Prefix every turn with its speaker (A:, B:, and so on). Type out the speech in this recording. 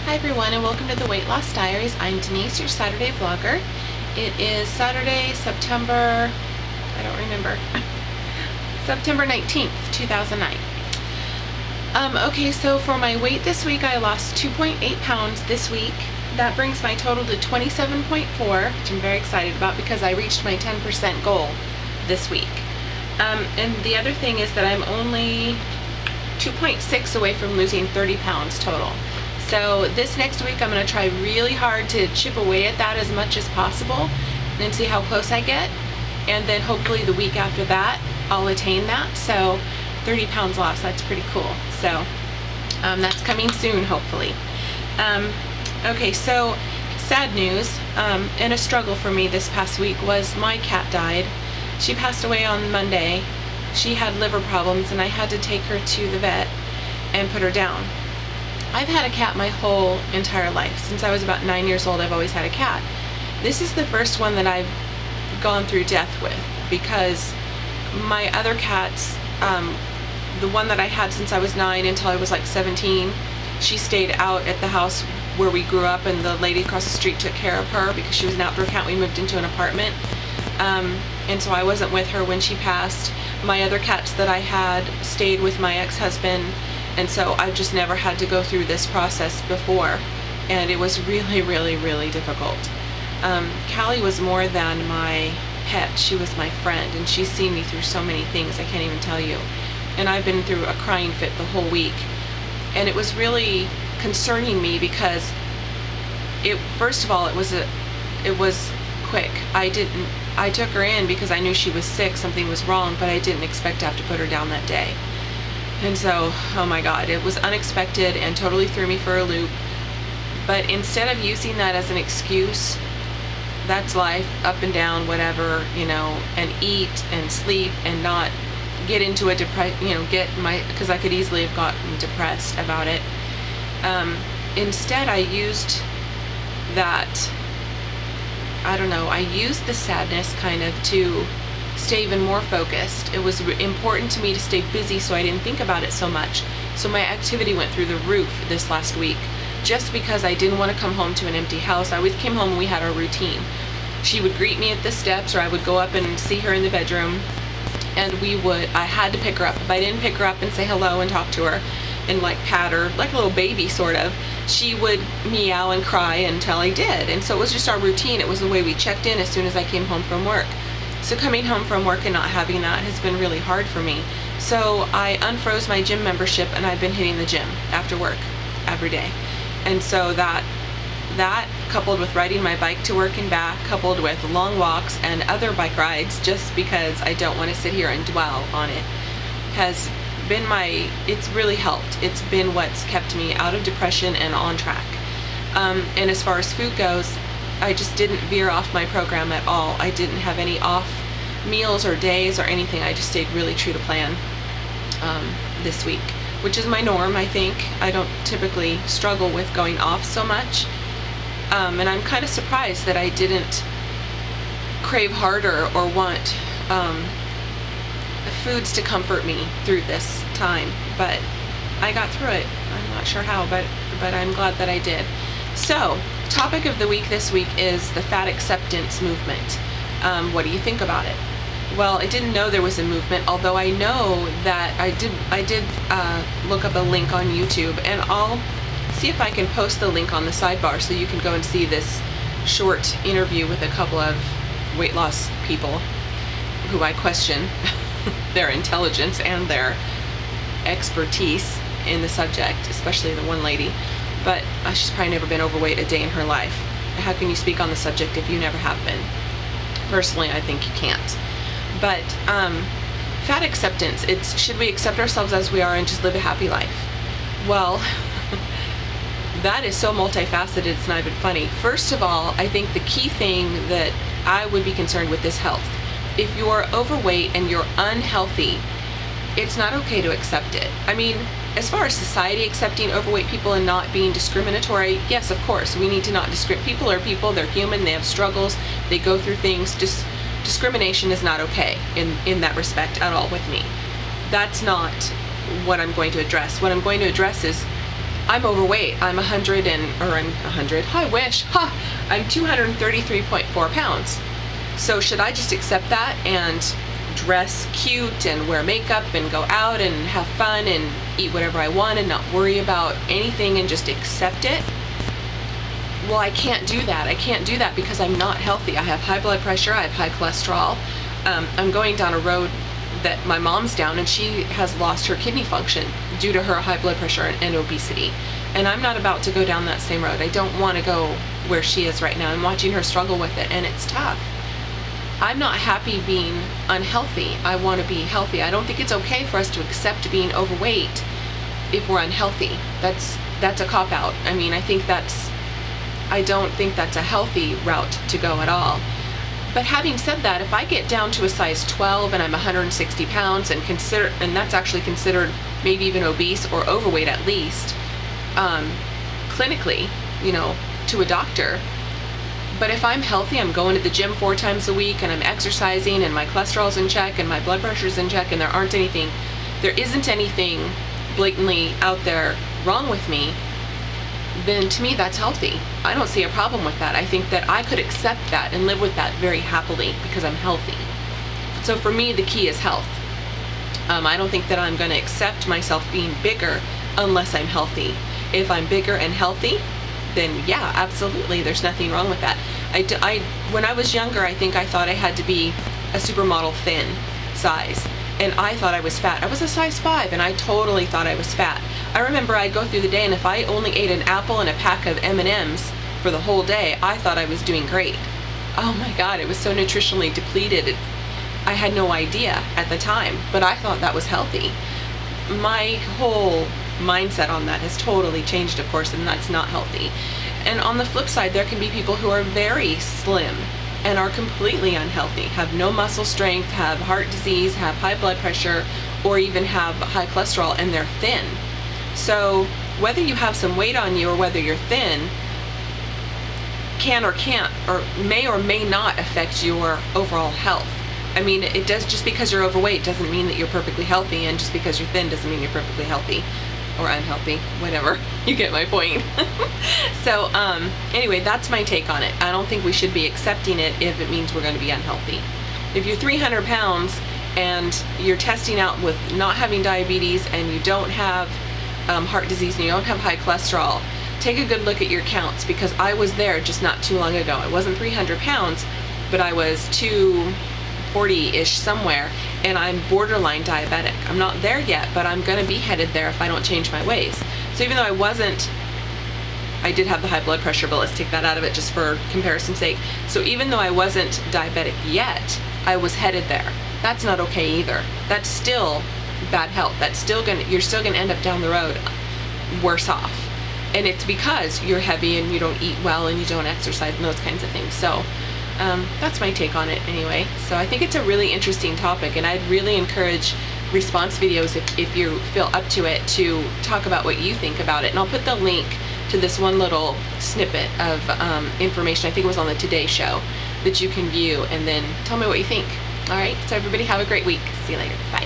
A: Hi everyone, and welcome to the Weight Loss Diaries. I'm Denise, your Saturday vlogger. It is Saturday, September 19th, 2009. Okay, so for my weight this week, I lost 2.8 pounds this week. That brings my total to 27.4, which I'm very excited about because I reached my 10% goal this week. And the other thing is that I'm only 2.6 away from losing 30 pounds total. So this next week I'm going to try really hard to chip away at that as much as possible and see how close I get. And then hopefully the week after that I'll attain that. So 30 pounds lost, that's pretty cool. So that's coming soon, hopefully. Okay, so sad news and a struggle for me this past week was my cat died. She passed away on Monday. She had liver problems and I had to take her to the vet and put her down. I've had a cat my whole entire life. Since I was about 9 years old, I've always had a cat. This is the first one that I've gone through death with, because my other cats, the one that I had since I was 9 until I was like 17, she stayed out at the house where we grew up, and the lady across the street took care of her because she was an outdoor cat. We moved into an apartment, and so I wasn't with her when she passed. My other cats that I had stayed with my ex-husband, and so I've just never had to go through this process before, and it was really, really, really difficult. Callie was more than my pet. She was my friend, and she's seen me through so many things I can't even tell you. And I've been through a crying fit the whole week, and it was really concerning me because first of all, it was quick. I took her in because I knew she was sick, something was wrong, but I didn't expect to have to put her down that day. And so, oh my God, it was unexpected and totally threw me for a loop. But instead of using that as an excuse, that's life, up and down, whatever, you know, and eat and sleep and not get into a because I could easily have gotten depressed about it. Instead, I used that, I used the sadness kind of to stay even more focused. It was important to me to stay busy so I didn't think about it so much. So my activity went through the roof this last week, just because I didn't want to come home to an empty house. I always came home and we had our routine. She would greet me at the steps, or I would go up and see her in the bedroom, and I had to pick her up. If I didn't pick her up and say hello and talk to her and like pat her like a little baby sort of, she would meow and cry until I did. And so it was just our routine. It was the way we checked in as soon as I came home from work. So coming home from work and not having that has been really hard for me. So I unfroze my gym membership, and I've been hitting the gym after work every day. And so that coupled with riding my bike to work and back, coupled with long walks and other bike rides, just because I don't want to sit here and dwell on it, has been it's really helped. It's been what's kept me out of depression and on track. And as far as food goes, I just didn't veer off my program at all. I didn't have any off meals or days or anything. I just stayed really true to plan this week, which is my norm, I think. I don't typically struggle with going off so much. And I'm kind of surprised that I didn't crave harder or want foods to comfort me through this time. But I got through it. I'm not sure how, but I'm glad that I did. So, topic of the week this week is the fat acceptance movement. What do you think about it? Well, I didn't know there was a movement, although I know that I did look up a link on YouTube, and I'll see if I can post the link on the sidebar so you can go and see this short interview with a couple of weight loss people who I question their intelligence and their expertise in the subject, especially the one lady. But she's probably never been overweight a day in her life. How can you speak on the subject if you never have been? Personally, I think you can't. But fat acceptance, should we accept ourselves as we are and just live a happy life? Well, that is so multifaceted, it's not even funny. First of all, I think the key thing that I would be concerned with is health. If you're overweight and you're unhealthy, it's not okay to accept it. I mean, as far as society accepting overweight people and not being discriminatory, yes, of course, we need to not discriminate. People are people, they're human, they have struggles, they go through things. Just discrimination is not okay in that respect at all with me. That's not what I'm going to address. What I'm going to address is I'm overweight. I'm 100 or I'm 100. I wish. I'm 233.4 pounds. So should I just accept that and dress cute and wear makeup and go out and have fun and eat whatever I want and not worry about anything and just accept it? Well, I can't do that. I can't do that because I'm not healthy. I have high blood pressure. I have high cholesterol. I'm going down a road that my mom's down, and she has lost her kidney function due to her high blood pressure and obesity. And I'm not about to go down that same road. I don't want to go where she is right now. I'm watching her struggle with it, and it's tough. I'm not happy being unhealthy. I want to be healthy. I don't think it's okay for us to accept being overweight if we're unhealthy. That's a cop-out. I mean, I don't think that's a healthy route to go at all. But having said that, if I get down to a size 12 and I'm 160 pounds and that's actually considered maybe even obese or overweight at least, clinically, to a doctor. But if I'm healthy, I'm going to the gym 4 times a week and I'm exercising and my cholesterol's in check and my blood pressure's in check and there isn't anything blatantly out there wrong with me, then to me that's healthy. I don't see a problem with that. I think that I could accept that and live with that very happily because I'm healthy. So for me, the key is health. I don't think that I'm going to accept myself being bigger unless I'm healthy. If I'm bigger and healthy, then yeah, absolutely, there's nothing wrong with that. When I was younger, I think I thought I had to be a supermodel thin size, and I thought I was fat. I was a size 5 and I totally thought I was fat. I remember I'd go through the day and if I only ate an apple and a pack of M&Ms for the whole day, I thought I was doing great. Oh my God, it was so nutritionally depleted. I had no idea at the time, but I thought that was healthy. My whole mindset on that has totally changed, of course, and that's not healthy. And on the flip side, there can be people who are very slim and are completely unhealthy, have no muscle strength, have heart disease, have high blood pressure, or even have high cholesterol, and they're thin. So whether you have some weight on you or whether you're thin can or can't or may not affect your overall health. I mean, it does. Just because you're overweight doesn't mean that you're perfectly healthy, and just because you're thin doesn't mean you're perfectly healthy or unhealthy, whatever. You get my point. So anyway, that's my take on it. I don't think we should be accepting it if it means we're going to be unhealthy. If you're 300 pounds and you're testing out with not having diabetes and you don't have heart disease and you don't have high cholesterol, take a good look at your counts, because I was there just not too long ago. I wasn't 300 pounds, but I was 240-ish somewhere, and I'm borderline diabetic. I'm not there yet, but I'm going to be headed there if I don't change my ways. So even though I did have the high blood pressure, but let's take that out of it just for comparison's sake. So even though I wasn't diabetic yet, I was headed there. That's not okay either. That's still bad health. You're still gonna end up down the road worse off. And it's because you're heavy and you don't eat well and you don't exercise and those kinds of things. So that's my take on it anyway. So I think it's a really interesting topic, and I'd really encourage response videos if you feel up to it, to talk about what you think about it. And I'll put the link to this one little snippet of information, I think it was on the Today Show, that you can view and then tell me what you think. All right, so everybody have a great week. See you later. Bye.